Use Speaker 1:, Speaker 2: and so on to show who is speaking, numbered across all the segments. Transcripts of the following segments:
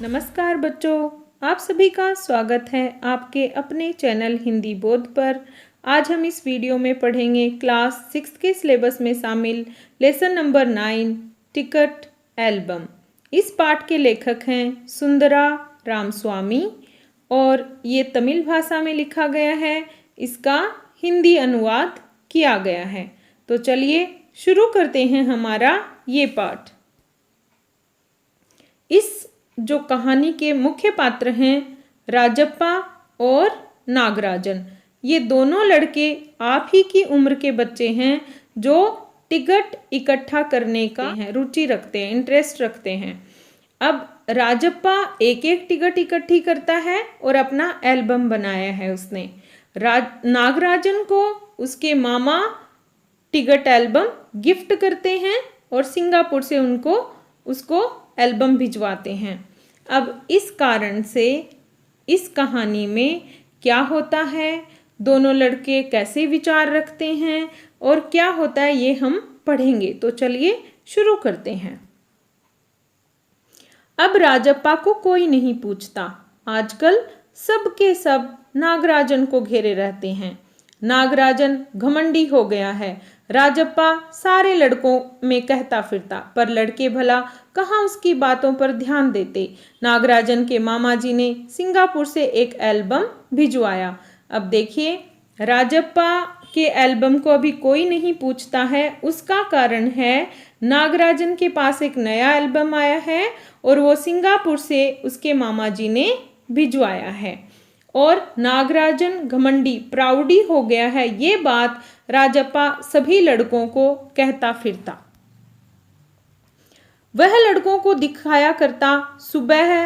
Speaker 1: नमस्कार बच्चों, आप सभी का स्वागत है आपके अपने चैनल हिंदी बोध पर। आज हम इस वीडियो में पढ़ेंगे क्लास 6 के सिलेबस में शामिल लेसन नंबर 9 टिकट एल्बम। इस पाठ के लेखक हैं सुंदरा रामस्वामी और ये तमिल भाषा में लिखा गया है। इसका हिंदी अनुवाद किया गया है। तो चलिए शुरू करते हैं हमारा ये पाठ। इस जो कहानी के मुख्य पात्र हैं राजप्पा और नागराजन, ये दोनों लड़के आप ही की उम्र के बच्चे हैं जो टिकट इकट्ठा करने का रुचि रखते हैं, इंटरेस्ट रखते हैं। अब राजप्पा एक एक टिकट इकट्ठी करता है और अपना एल्बम बनाया है उसने। नागराजन को उसके मामा टिकट एल्बम गिफ्ट करते हैं और सिंगापुर से उसको एल्बम भिजवाते हैं। अब इस कारण से इस कहानी में क्या होता है, दोनों लड़के कैसे विचार रखते हैं और क्या होता है, ये हम पढ़ेंगे। तो चलिए शुरू करते हैं। अब राजप्पा को कोई नहीं पूछता। आजकल सबके सब नागराजन को घेरे रहते हैं। नागराजन घमंडी हो गया है। राजप्पा सारे लड़कों में कहता फिरता, पर लड़के भला कहाँ उसकी बातों पर ध्यान देते। नागराजन के मामा जी ने सिंगापुर से एक एल्बम भिजवाया। अब देखिए, राजप्पा के एल्बम को अभी कोई नहीं पूछता है। उसका कारण है नागराजन के पास एक नया एल्बम आया है और वो सिंगापुर से उसके मामा जी ने भिजवाया है। और नागराजन घमंडी प्राउडी हो गया है। ये बात राजप्पा सभी लड़कों को कहता फिरता। वह लड़कों को दिखाया करता। सुबह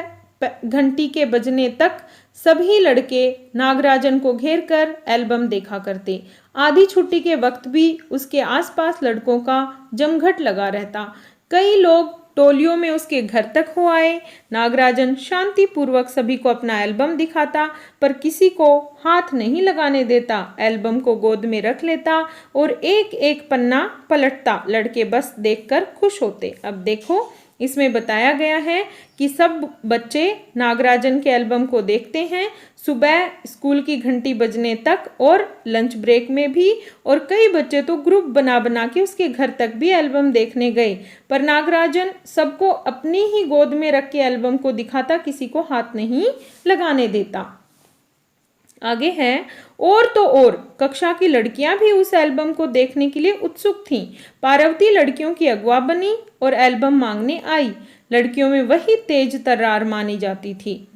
Speaker 1: घंटी के बजने तक सभी लड़के नागराजन को घेरकर एल्बम देखा करते। आधी छुट्टी के वक्त भी उसके आसपास लड़कों का जमघट लगा रहता। कई लोग टोलियों में उसके घर तक हो आए। नागराजन शांतिपूर्वक सभी को अपना एल्बम दिखाता, पर किसी को हाथ नहीं लगाने देता। एल्बम को गोद में रख लेता और एक एक पन्ना पलटता। लड़के बस देखकर खुश होते। अब देखो, इसमें बताया गया है कि सब बच्चे नागराजन के एल्बम को देखते हैं, सुबह स्कूल की घंटी बजने तक और लंच ब्रेक में भी। और कई बच्चे तो ग्रुप बना बना के उसके घर तक भी एल्बम देखने गए। पर नागराजन सबको अपनी ही गोद में रख के एल्बम को दिखाता, किसी को हाथ नहीं लगाने देता। आगे है, और तो और कक्षा की लड़कियां भी उस एल्बम को देखने के लिए उत्सुक थीं। पार्वती लड़कियों की अगवा बनी और एल्बम मांगने आई। लड़कियों में वही तेज तर्रार मानी जाती थी।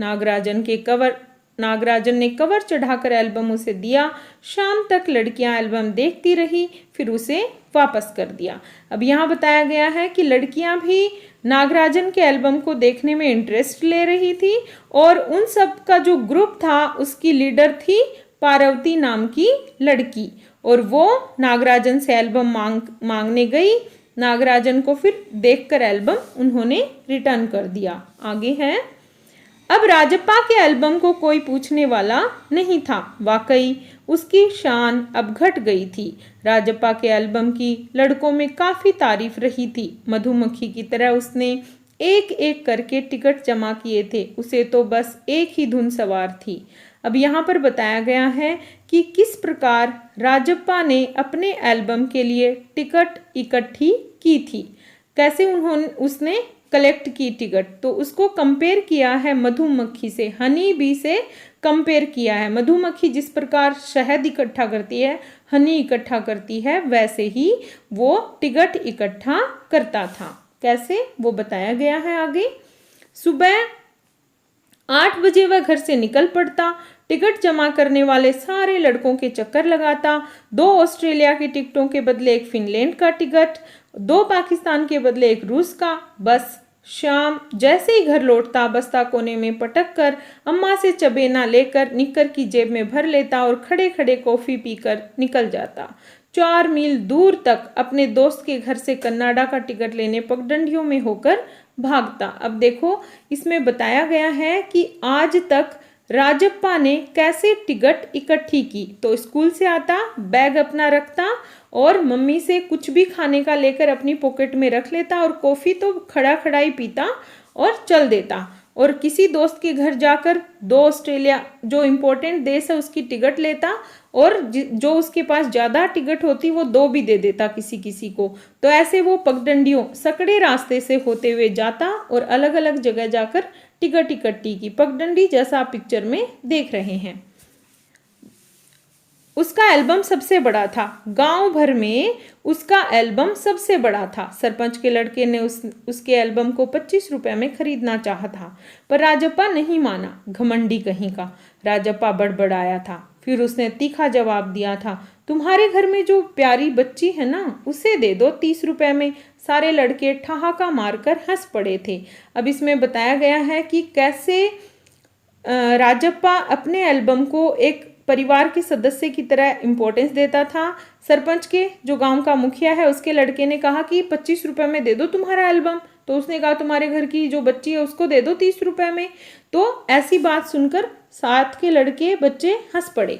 Speaker 1: नागराजन ने कवर चढ़ाकर एल्बम उसे दिया। शाम तक लड़कियां एल्बम देखती रही, फिर उसे वापस कर दिया। अब यहाँ बताया गया है कि लड़कियां भी नागराजन के एल्बम को देखने में इंटरेस्ट ले रही थी और उन सब का जो ग्रुप था उसकी लीडर थी पार्वती नाम की लड़की, और वो नागराजन से एल्बम मांगने गई। नागराजन को फिर देखकर एल्बम उन्होंने रिटर्न कर दिया। आगे है, अब राजप्पा के एल्बम को कोई पूछने वाला नहीं था। वाकई उसकी शान अब घट गई थी। राजप्पा के एल्बम की लड़कों में काफी तारीफ रही थी। मधुमक्खी की तरह उसने एक एक करके टिकट जमा किए थे। उसे तो बस एक ही धुन सवार थी। अब यहाँ पर बताया गया है कि किस प्रकार राजप्पा ने अपने एल्बम के लिए टिकट इकट्ठी की थी, कैसे उसने कलेक्ट की टिकट। तो उसको कंपेयर किया है मधुमक्खी से, हनी बी से कंपेयर किया है। मधुमक्खी जिस प्रकार शहद इकट्ठा करती है, हनी इकट्ठा करती है, वैसे ही वो टिकट इकट्ठा करता था। कैसे, वो बताया गया है आगे। सुबह 8 बजे वह घर से निकल पड़ता। टिकट जमा करने वाले सारे लड़कों के चक्कर लगाता। 2 ऑस्ट्रेलिया के टिकटों के बदले एक फिनलैंड का टिकट, 2 पाकिस्तान के बदले एक रूस का। बस शाम जैसे ही घर लौटता, बस्ता कोने में पटक कर अम्मा से चबेना लेकर निक्कर की जेब में भर लेता और खड़े खड़े कॉफी पीकर निकल जाता। 4 मील दूर तक अपने दोस्त के घर से कनाडा का टिकट लेने पगडंडियों में होकर भागता। अब देखो, इसमें बताया गया है कि आज तक राजप्पा ने कैसे टिकट इकट्ठी की। तो स्कूल से आता, बैग अपना रखता और मम्मी से कुछ भी खाने का लेकर अपनी पॉकेट में रख लेता और कॉफी तो खड़ा खड़ा ही पीता और चल देता। और किसी दोस्त के घर जाकर 2 ऑस्ट्रेलिया जो इम्पोर्टेंट देश है उसकी टिकट लेता और जो उसके पास ज़्यादा टिकट होती वो 2 भी दे देता किसी किसी को। तो ऐसे वो पगडंडियों सकड़े रास्ते से होते हुए जाता और अलग अलग जगह जाकर टिकट इकट्ठी की। पगडंडी जैसा आप पिक्चर में देख रहे हैं। उसका एल्बम सबसे बड़ा था, गांव भर में उसका एल्बम सबसे बड़ा था। सरपंच के लड़के ने उसके एल्बम को 25 रुपए में खरीदना चाहा था, पर राजप्पा नहीं माना। घमंडी कहीं का, राजप्पा बड़बड़ाया था। फिर उसने तीखा जवाब दिया था, तुम्हारे घर में जो प्यारी बच्ची है ना, उसे दे दो 30 रुपए में। सारे लड़के ठहाका मारकर हंस पड़े थे। अब इसमें बताया गया है कि कैसे राजप्पा अपने एल्बम को एक परिवार के सदस्य की तरह इम्पोर्टेंस देता था। सरपंच के जो गांव का मुखिया है उसके लड़के ने कहा कि 25 रुपए में दे दो तुम्हारा एल्बम, तो उसने कहा तुम्हारे घर की जो बच्ची है उसको दे दो 30 रुपए में। तो ऐसी बात सुनकर साथ के लड़के बच्चे हंस पड़े,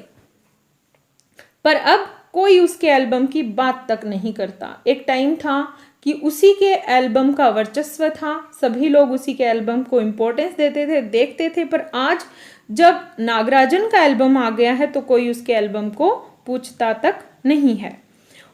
Speaker 1: पर अब कोई उसके एल्बम की बात तक नहीं करता। एक टाइम था कि उसी के एल्बम का वर्चस्व था, सभी लोग उसी के एल्बम को इम्पोर्टेंस देते थे, देखते थे। पर आज जब नागराजन का एल्बम आ गया है तो कोई उसके एल्बम को पूछता तक नहीं है।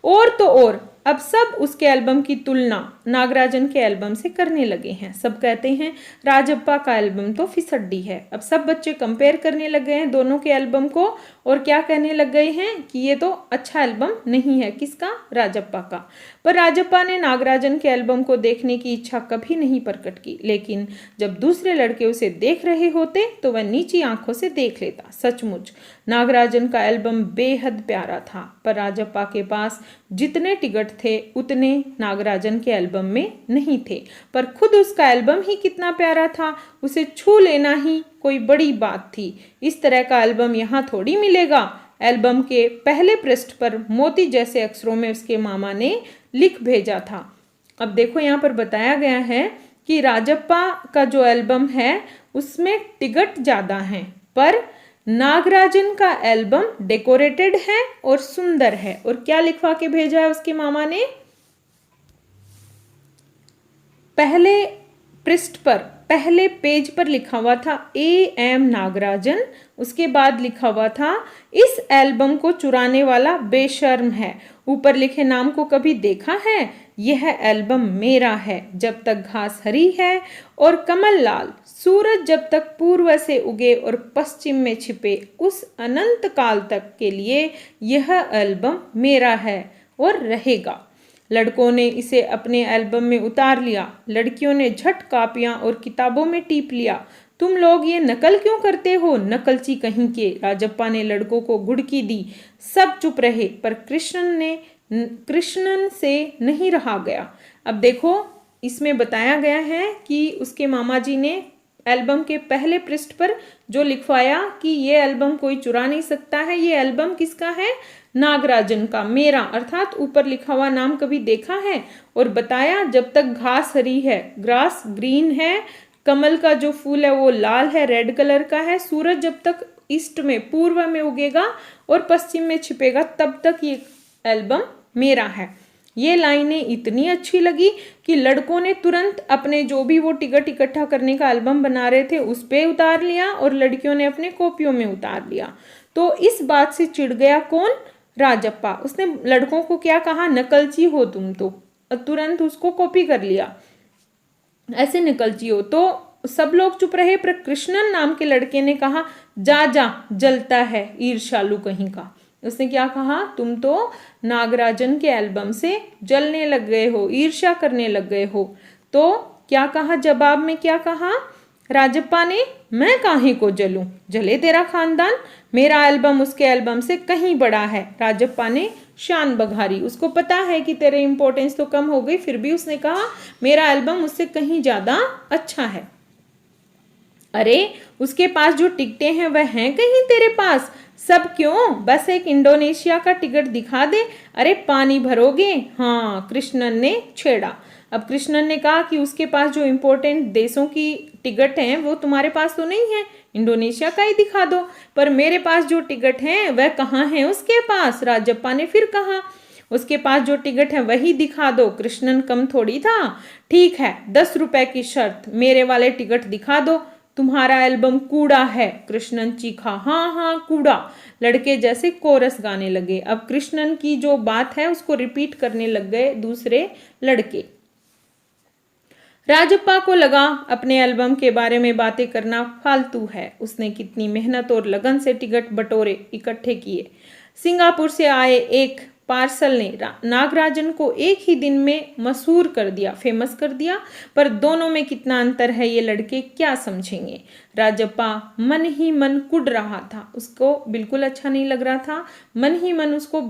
Speaker 1: और तो और अब सब उसके एल्बम की तुलना नागराजन के एल्बम से करने लगे हैं। सब कहते हैं राजप्पा का एल्बम तो फिसड्डी है। अब सब बच्चे कंपेयर करने लगे हैं दोनों के एल्बम को और क्या कहने लग गए हैं कि ये तो अच्छा एल्बम नहीं है। किसका? राजप्पा का। पर राजप्पा ने नागराजन के एल्बम को देखने की इच्छा कभी नहीं प्रकट की, लेकिन जब दूसरे लड़के उसे देख रहे होते तो वह नीची आंखों से देख लेता। सचमुच नागराजन का एल्बम बेहद प्यारा था, पर राजप्पा के पास जितने टिकट थे उतने नागराजन के एल्बम में नहीं थे। पर खुद उसका एल्बम ही कितना प्यारा था, उसे छू लेना ही कोई बड़ी बात थी। इस तरह का एल्बम यहाँ थोड़ी मिलेगा। एल्बम के पहले पृष्ठ पर मोती जैसे अक्षरों में उसके मामा ने लिख भेजा था। अब देखो यहाँ पर बताया गया है कि राजप्पा का जो एल्बम है उसमें टिकट ज़्यादा हैं, पर नागराजन का एल्बम डेकोरेटेड है और सुंदर है। और क्या लिखवा के भेजा है उसके मामा ने? पहले पृष्ठ पर, पहले पेज पर लिखा हुआ था AM नागराजन, उसके बाद लिखा हुआ था इस एल्बम को चुराने वाला बेशर्म है। ऊपर लिखे नाम को कभी देखा है? यह एल्बम मेरा है। जब तक घास हरी है और कमल लाल, सूरज जब तक पूर्व से उगे और पश्चिम में छिपे, उस अनंत काल तक के लिए यह एल्बम मेरा है और रहेगा। लड़कों ने इसे अपने एल्बम में उतार लिया। लड़कियों ने झट कापियां और किताबों में टीप लिया। तुम लोग ये नकल क्यों करते हो, नकलची कहीं के? राजप्पा ने लड़कों को गुड़की दी। सब चुप रहे, पर कृष्णन से नहीं रहा गया। अब देखो इसमें बताया गया है कि उसके मामा जी ने एल्बम के पहले पृष्ठ पर जो लिखवाया कि ये एल्बम कोई चुरा नहीं सकता है, ये एल्बम किसका है? नागराजन का, मेरा। अर्थात ऊपर लिखा हुआ नाम कभी देखा है? और बताया जब तक घास हरी है, ग्रास ग्रीन है, कमल का जो फूल है वो लाल है, रेड कलर का है, सूरज जब तक ईस्ट में, पूर्व में उगेगा और पश्चिम में छिपेगा, तब तक ये एल्बम मेरा है। ये लाइनें इतनी अच्छी लगी कि लड़कों ने तुरंत अपने जो भी वो टिकट इकट्ठा करने का एल्बम बना रहे थे उस पे उतार लिया और लड़कियों ने अपने कॉपियों में उतार लिया। तो इस बात से चिढ़ गया कौन? राजप्पा। उसने लड़कों को क्या कहा? नकलची हो तुम तो, तुरंत उसको कॉपी कर लिया, ऐसे नकलची हो। तो सब लोग चुप रहे, पर कृष्णन नाम के लड़के ने कहा जा जा, जलता है ईर्ष्यालु कहीं का। उसने क्या कहा? तुम तो नागराजन के एल्बम से जलने लग गए हो, ईर्ष्या करने लग गए हो। तो क्या कहा जवाब में? क्या कहा राजप्पा ने? मैं काहे को जलूं, जले तेरा खानदान, मेरा एल्बम उसके एल्बम से कहीं बड़ा है। राजप्पा ने शान बघारी। उसको पता है कि तेरे इंपॉर्टेंस तो कम हो गई, फिर भी उसने कहा मेरा एल्बम उससे कहीं ज्यादा अच्छा है। अरे उसके पास जो टिकटें हैं वह हैं कहीं तेरे पास? सब क्यों, बस एक इंडोनेशिया का टिकट दिखा दे। अरे पानी भरोगे? हाँ, कृष्णन ने छेड़ा। अब कृष्णन ने कहा कि उसके पास जो इम्पोर्टेंट देशों की टिकट हैं वो तुम्हारे पास तो नहीं है, इंडोनेशिया का ही दिखा दो। पर मेरे पास जो टिकट हैं वह कहाँ हैं उसके पास? राजप्पा ने फिर कहा। उसके पास जो टिकट है वही दिखा दो। कृष्णन कम थोड़ी था। ठीक है, 10 रुपए की शर्त, मेरे वाले टिकट दिखा दो। तुम्हारा एल्बम कूड़ा है। कृष्णन चीखा। हाँ हाँ कूड़ा। लड़के जैसे कोरस गाने लगे। अब कृष्णन की जो बात है उसको रिपीट करने लग गए दूसरे लड़के। राजप्पा को लगा अपने एल्बम के बारे में बातें करना फालतू है। उसने कितनी मेहनत और लगन से टिकट बटोरे इकट्ठे किए। सिंगापुर से आए एक पार्सल ने नागराजन को एक ही दिन में मशहूर कर दिया, फेमस कर दिया। पर दोनों में कितना अंतर है ये लड़के क्या समझेंगे। राजप्पा मन ही मन कुढ़ रहा था। उसको बिल्कुल अच्छा नहीं लग रहा था। मन ही मन उसको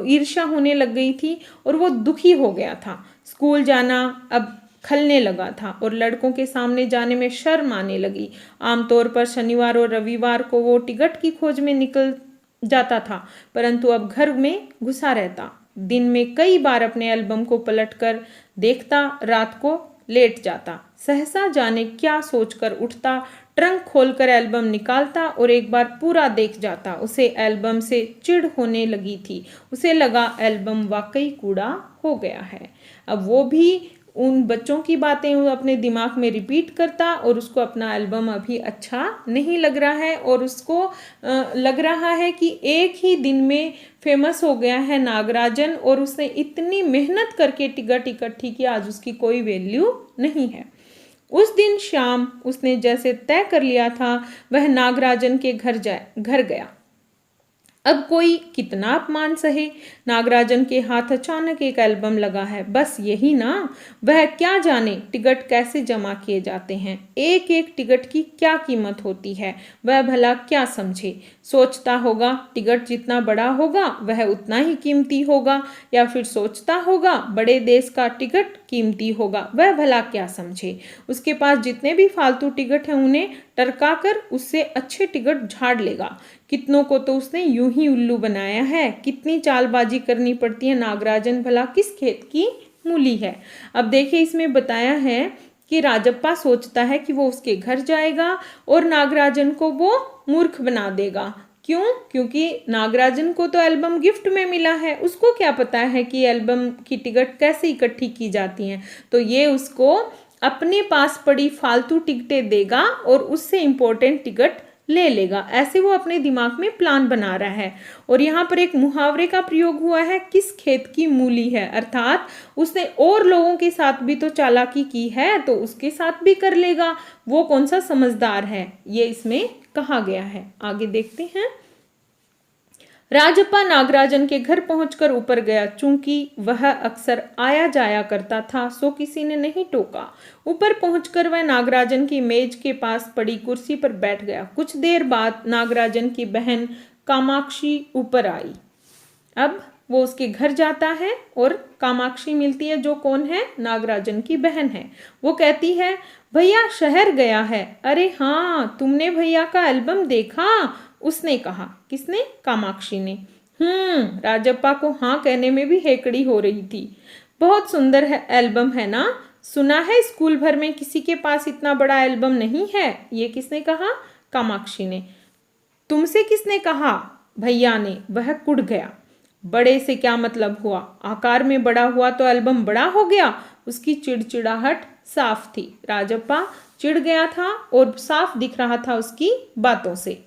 Speaker 1: ईर्ष्या होने लग गई थी और वो दुखी हो गया था। स्कूल जाना अब खलने लगा था और लड़कों के सामने जाने में शर्म आने लगी। आमतौर पर शनिवार और रविवार को वो टिकट की खोज में निकल जाता था, परंतु अब घर में घुसा रहता। दिन में कई बार अपने एल्बम को पलटकर देखता, रात को लेट जाता। सहसा जाने क्या सोचकर उठता, ट्रंक खोलकर एल्बम निकालता और एक बार पूरा देख जाता। उसे एल्बम से चिढ़ होने लगी थी। उसे लगा एल्बम वाकई कूड़ा हो गया है। अब वो भी उन बच्चों की बातें वो अपने दिमाग में रिपीट करता और उसको अपना एल्बम अभी अच्छा नहीं लग रहा है और उसको लग रहा है कि एक ही दिन में फेमस हो गया है नागराजन और उसने इतनी मेहनत करके टिकट इकट्ठी की, आज उसकी कोई वैल्यू नहीं है। उस दिन शाम उसने जैसे तय कर लिया था वह नागराजन के घर गया। अब कोई कितना अपमान सहे। नागराजन के हाथ अचानक एक एल्बम लगा है। बस यही ना, वह क्या जाने टिकट कैसे जमा किए जाते हैं, एक एक टिकट की क्या कीमत होती है, वह भला क्या समझे। सोचता होगा टिकट जितना बड़ा होगा वह उतना ही कीमती होगा, या फिर सोचता होगा बड़े देश का टिकट कीमती होगा, वह भला क्या समझे। उसके पास जितने भी फालतू टिकट हैं उन्हें टरका कर उससे अच्छे टिकट झाड़ लेगा। कितनों को तो उसने यूं ही उल्लू बनाया है। कितनी चालबाजी करनी पड़ती है। नागराजन भला किस खेत की मूली है। अब देखिए इसमें बताया है कि राजप्पा सोचता है कि वो उसके घर जाएगा और नागराजन को वो मूर्ख बना देगा। क्यों? क्योंकि नागराजन को तो एल्बम गिफ्ट में मिला है। उसको क्या पता है कि एल्बम की टिकट कैसे इकट्ठी की जाती हैं। तो ये उसको अपने पास पड़ी फालतू टिकटें देगा और उससे इम्पोर्टेंट टिकट ले लेगा। ऐसे वो अपने दिमाग में प्लान बना रहा है। और यहाँ पर एक मुहावरे का प्रयोग हुआ है, किस खेत की मूली है, अर्थात उसने और लोगों के साथ भी तो चालाकी की है तो उसके साथ भी कर लेगा। वो कौन सा समझदार है, ये इसमें कहा गया है। आगे देखते हैं। राजप्पा नागराजन के घर पहुंचकर ऊपर गया। चूंकि वह अक्सर आया जाया करता था सो किसी ने नहीं टोका। ऊपर पहुंचकर वह नागराजन की मेज के पास पड़ी कुर्सी पर बैठ गया। कुछ देर बाद नागराजन की बहन कामाक्षी ऊपर आई। अब वो उसके घर जाता है और कामाक्षी मिलती है, जो कौन है, नागराजन की बहन है। वो कहती है भैया शहर गया है। अरे हाँ, तुमने भैया का एल्बम देखा, उसने कहा। किसने? कामाक्षी ने। राजप्पा को हाँ कहने में भी हेकड़ी हो रही थी। बहुत सुंदर है एल्बम है ना, सुना है स्कूल भर में किसी के पास इतना बड़ा एल्बम नहीं है। ये किसने कहा? कामाक्षी ने। तुमसे किसने कहा? भैया ने। वह कुढ़ गया। बड़े से क्या मतलब हुआ, आकार में बड़ा हुआ तो एल्बम बड़ा हो गया। उसकी चिड़चिड़ाहट साफ थी। राजप्पा चिढ़ गया था और साफ दिख रहा था उसकी बातों से।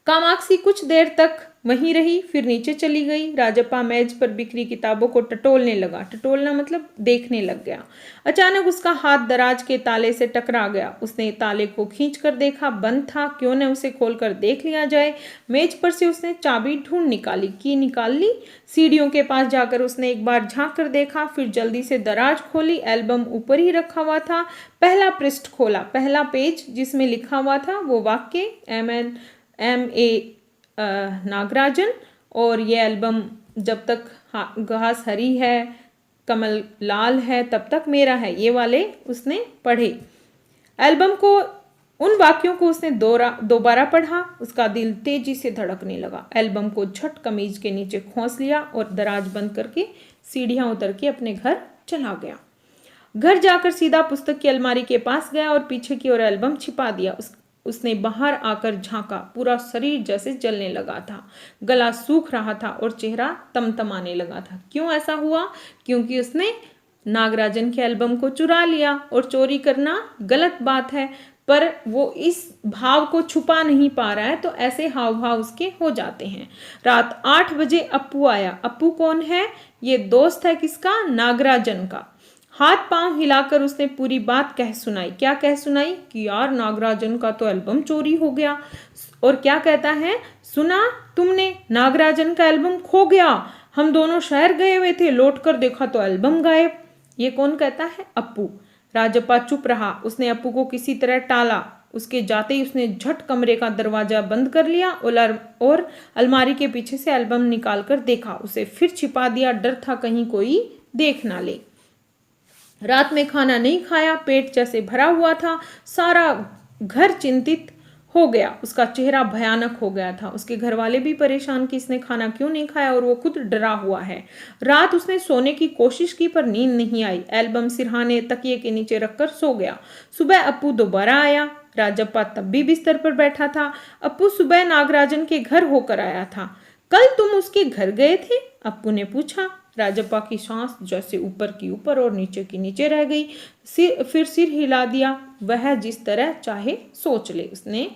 Speaker 1: कामाक्षी कुछ देर तक वहीं रही, फिर नीचे चली गई। राजप्पा मेज पर बिखरी किताबों को टटोलने लगा। टटोलना मतलब देखने लग गया। अचानक उसका हाथ दराज के ताले से टकरा गया। उसने ताले को खींचकर देखा, बंद था। क्यों न उसे खोलकर देख लिया जाए। मेज पर से उसने चाबी ढूंढ निकाली। की निकाल ली। सीढ़ियों के पास जाकर उसने एक बार झांक कर देखा, फिर जल्दी से दराज खोली। एल्बम ऊपर ही रखा हुआ था। पहला पृष्ठ खोला। पहला पेज जिसमें लिखा हुआ था वो वाक्य M.A. नागराजन, और ये एल्बम जब तक घास हरी है कमल लाल है तब तक मेरा है, ये वाले उसने पढ़े। एल्बम को, उन वाक्यों को उसने दोबारा पढ़ा। उसका दिल तेजी से धड़कने लगा। एल्बम को झट कमीज के नीचे खोस लिया और दराज बंद करके सीढ़ियां उतर के अपने घर चला गया। घर जाकर सीधा पुस्तक की अलमारी के पास गया और पीछे की ओर एल्बम छिपा दिया। उसने बाहर आकर झांका। पूरा शरीर जैसे जलने लगा था, गला सूख रहा था और चेहरा तमतमाने लगा था। क्यों ऐसा हुआ? क्योंकि उसने नागराजन के एल्बम को चुरा लिया, और चोरी करना गलत बात है, पर वो इस भाव को छुपा नहीं पा रहा है, तो ऐसे हाव भाव उसके हो जाते हैं। रात 8 बजे अप्पू आया। अप्पू कौन है? ये दोस्त है किसका? नागराजन का। हाथ पांव हिलाकर उसने पूरी बात कह सुनाई। क्या कह सुनाई? कि यार नागराजन का तो एल्बम चोरी हो गया। और क्या कहता है? सुना तुमने, नागराजन का एल्बम खो गया, हम दोनों शहर गए हुए थे, लौट कर देखा तो एल्बम गायब। ये कौन कहता है? अप्पू। राजप्पा चुप रहा। उसने अप्पू को किसी तरह टाला। उसके जाते ही उसने झट कमरे का दरवाजा बंद कर लिया और अलमारी के पीछे से एल्बम निकाल कर देखा। उसे फिर छिपा दिया। डर था कहीं कोई देख ना ले। रात में खाना नहीं खाया, पेट जैसे भरा हुआ था। सारा घर चिंतित हो गया। उसका चेहरा भयानक हो गया था। उसके घर वाले भी परेशान कि इसने खाना क्यों नहीं खाया, और वो खुद डरा हुआ है। रात उसने सोने की कोशिश की पर नींद नहीं आई। एल्बम सिरहाने तकिए के नीचे रखकर सो गया। सुबह अप्पू दोबारा आया। राजप्पा तब भी बिस्तर पर बैठा था। अप्पू सुबह नागराजन के घर होकर आया था। कल तुम उसके घर गए थे? अप्पू ने पूछा। राजप्पा की सांस जैसे ऊपर की ऊपर और नीचे की नीचे रह गई। फिर सिर हिला दिया। वह जिस तरह चाहे सोच ले। उसने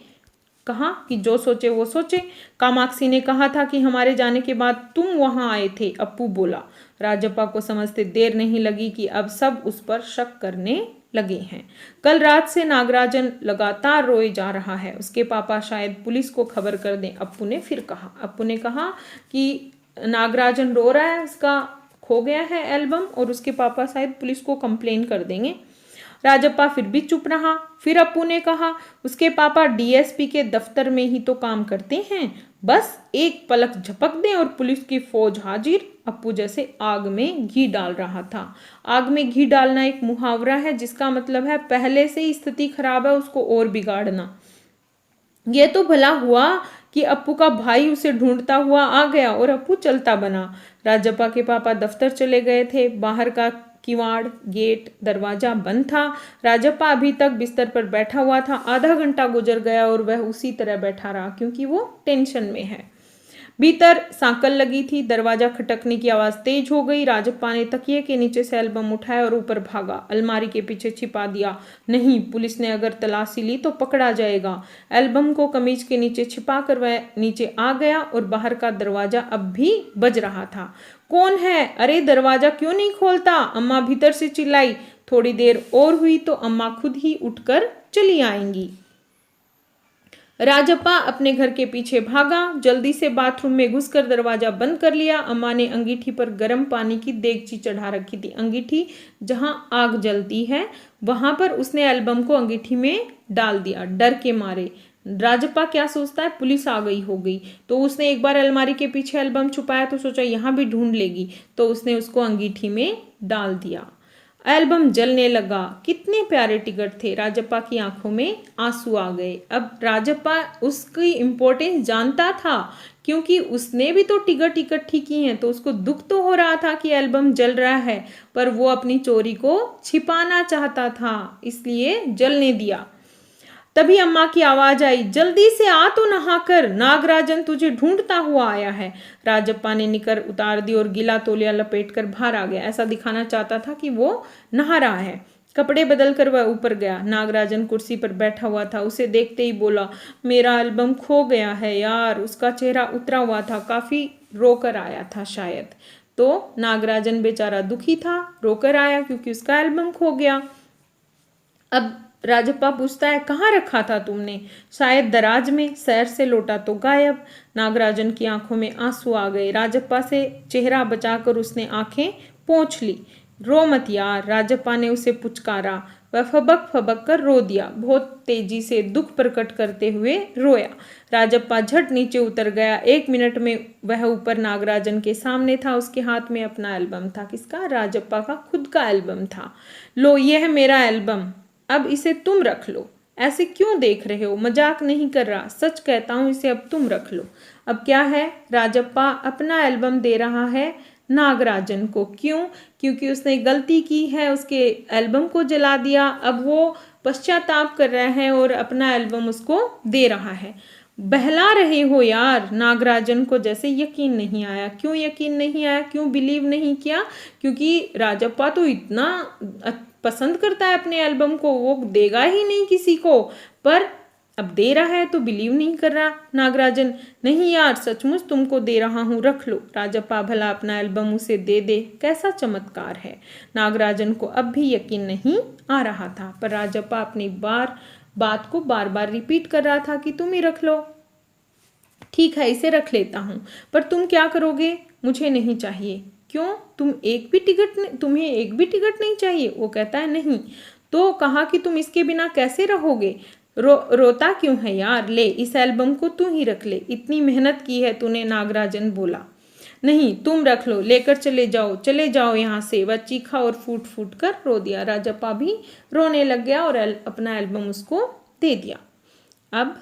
Speaker 1: कहा कि जो सोचे वो सोचे। कामाक्षी ने कहा था कि हमारे जाने के बाद तुम वहां आए थे, अप्पू बोला। राजप्पा को समझते देर नहीं लगी कि अब सब उस पर शक करने लगे हैं। कल रात से नागराजन लगातार रोए जा रहा है। उसके पापा शायद पुलिस को खबर कर दें, अप्पू ने फिर कहा। अप्पू ने कहा कि नागराजन रो रहा है, उसका खो गया है एल्बम, और उसके पापा शायद पुलिस को कंप्लेन कर देंगे। राजप्पा फिर भी चुप रहा। फिर अप्पू ने कहा, उसके पापा डीएसपी के दफ्तर में ही तो काम करते हैं, बस एक पलक झपक दें और पुलिस की फौज हाजिर। अप्पू जैसे आग में घी डाल रहा था। आग में घी डालना एक मुहावरा है जिसका मतलब है पहले से ही स्थिति खराब है, उसको और बिगाड़ना। ये तो भला हुआ कि अप्पू का भाई उसे ढूंढता हुआ आ गया और अप्पू चलता बना। राजप्पा के पापा दफ्तर चले गए थे। बाहर का किवाड़, गेट, दरवाजा बंद था। राजप्पा अभी तक बिस्तर पर बैठा हुआ था। आधा घंटा गुजर गया और वह उसी तरह बैठा रहा, क्योंकि वो टेंशन में है। भीतर सांकल लगी थी। दरवाजा खटकने की आवाज तेज हो गई। राजप्पा ने तकिए के नीचे से एल्बम उठाया और ऊपर भागा। अलमारी के पीछे छिपा दिया। नहीं, पुलिस ने अगर तलाशी ली तो पकड़ा जाएगा। एल्बम को कमीज के नीचे छिपा कर वह नीचे आ गया और बाहर का दरवाजा अब भी बज रहा था। कौन है? अरे दरवाजा क्यों नहीं खोलता? अम्मा भीतर से चिल्लाई। थोड़ी देर और हुई तो अम्मा खुद ही उठकर चली आएंगी। राजप्पा अपने घर के पीछे भागा। जल्दी से बाथरूम में घुसकर दरवाजा बंद कर लिया। अम्मा ने अंगीठी पर गर्म पानी की देगची चढ़ा रखी थी। अंगीठी जहां आग जलती है वहां पर उसने एल्बम को अंगीठी में डाल दिया, डर के मारे। राजप्पा क्या सोचता है, पुलिस आ गई होगी, तो उसने एक बार अलमारी के पीछे एल्बम छुपाया तो सोचा यहाँ भी ढूंढ लेगी, तो उसने उसको अंगीठी में डाल दिया। एल्बम जलने लगा। कितने प्यारे टिकट थे। राजप्पा की आंखों में आंसू आ गए। अब राजप्पा उसकी इम्पोर्टेंस जानता था, क्योंकि उसने भी तो टिकट इकट्ठी की हैं, तो उसको दुख तो हो रहा था कि एल्बम जल रहा है, पर वो अपनी चोरी को छिपाना चाहता था, इसलिए जलने दिया। तभी अम्मा की आवाज आई, जल्दी से आ तो नहाकर, नागराजन तुझे ढूंढता हुआ आया है। राजप्पा ने निकर उतार दी और गीला तौलिया लपेटकर बाहर आ गया। ऐसा दिखाना चाहता था कि वो नहा रहा है। कपड़े बदलकर वह ऊपर गया। नागराजन कुर्सी पर बैठा हुआ था। उसे देखते ही बोला, मेरा एल्बम खो गया है यार। उसका चेहरा उतरा हुआ था, काफी रोकर आया था शायद। तो नागराजन बेचारा दुखी था, रोकर आया क्योंकि उसका एल्बम खो गया। अब राजप्पा पूछता है, कहाँ रखा था तुमने? शायद दराज में, सैर से लौटा तो गायब। नागराजन की आंखों में आंसू आ गए। राजप्पा से चेहरा बचाकर उसने आंखें पोंछ ली। रो मत यार, राजप्पा ने उसे पुचकारा। वह फबक फबक कर रो दिया, बहुत तेजी से दुख प्रकट करते हुए रोया। राजप्पा झट नीचे उतर गया। 1 मिनट में वह ऊपर नागराजन के सामने था। उसके हाथ में अपना एल्बम था। किसका? राजप्पा का खुद का एल्बम था। लो, यह है मेरा एल्बम, अब इसे तुम रख लो। ऐसे क्यों देख रहे हो? मजाक नहीं कर रहा, सच कहता हूं, इसे अब तुम रख लो। अब क्या है? राजप्पा अपना एल्बम दे रहा है नागराजन को। क्यों? क्योंकि उसने गलती की है, उसके एल्बम को जला दिया। अब वो पश्चाताप कर रहा है और अपना एल्बम उसको दे रहा है। बहला रहे हो यार। नागराजन को जैसे यकीन नहीं आया। क्यों यकीन नहीं आया? क्यों बिलीव नहीं किया? क्योंकि राजप्पा तो इतना पसंद करता है अपने एल्बम को, वो देगा ही नहीं किसी को, पर अब दे रहा है तो बिलीव नहीं कर रहा नागराजन। नहीं यार, सचमुच तुमको दे रहा हूँ, रख लो। राजप्पा भला अपना एल्बम उसे दे दे, कैसा चमत्कार है। नागराजन को अब भी यकीन नहीं आ रहा था, पर राजप्पा अपनी बात को बार बार रिपीट कर रहा था कि तुम ही रख लो। ठीक है, इसे रख लेता हूँ, पर तुम क्या करोगे? मुझे नहीं चाहिए। क्यों? तुम्हें एक भी टिकट नहीं चाहिए? वो कहता है नहीं। तो कहा कि तुम इसके बिना कैसे रहोगे? रोता क्यों है यार? ले, इस एल्बम को तू ही रख ले, इतनी मेहनत की है तूने। नागराजन बोला। नहीं, तुम रख लो, लेकर चले जाओ यहाँ से। वह चीखा और फूट फूट कर रो दिया। राजप्पा भी रोने लग गया और अपना एल्बम उसको दे दिया। अब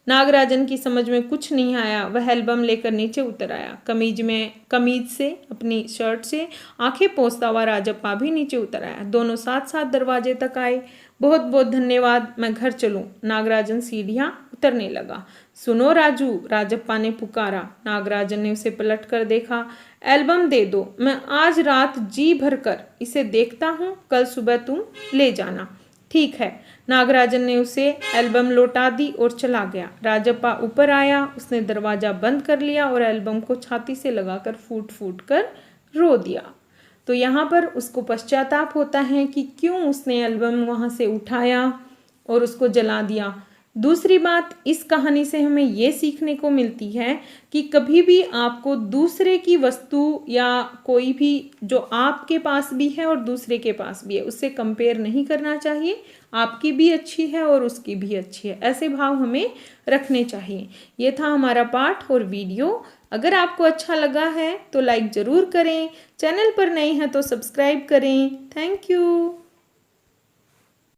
Speaker 1: नागराजन की समझ में कुछ नहीं आया। वह एल्बम लेकर नीचे उतर आया। कमीज से, अपनी शर्ट से आंखें पोंछता हुआ राजप्पा भी नीचे उतर आया। दोनों साथ साथ दरवाजे तक आए। बहुत बहुत धन्यवाद, मैं घर चलूं। नागराजन सीढ़ियां उतरने लगा। सुनो राजू, राजप्पा ने पुकारा। नागराजन ने उसे पलट कर देखा। एल्बम दे दो, मैं आज रात जी भर कर इसे देखता हूँ, कल सुबह तुम ले जाना। ठीक है। नागराजन ने उसे एल्बम लौटा दी और चला गया। राजप्पा ऊपर आया, उसने दरवाजा बंद कर लिया और एल्बम को छाती से लगाकर फूट फूट कर रो दिया। तो यहाँ पर उसको पश्चाताप होता है कि क्यों उसने एल्बम वहाँ से उठाया और उसको जला दिया। दूसरी बात इस कहानी से हमें ये सीखने को मिलती है कि कभी भी आपको दूसरे की वस्तु या कोई भी जो आपके पास भी है और दूसरे के पास भी है, उससे कंपेयर नहीं करना चाहिए। आपकी भी अच्छी है और उसकी भी अच्छी है, ऐसे भाव हमें रखने चाहिए। ये था हमारा पाठ और वीडियो। अगर आपको अच्छा लगा है तो लाइक ज़रूर करें, चैनल पर नए हैं तो सब्सक्राइब करें। Thank you.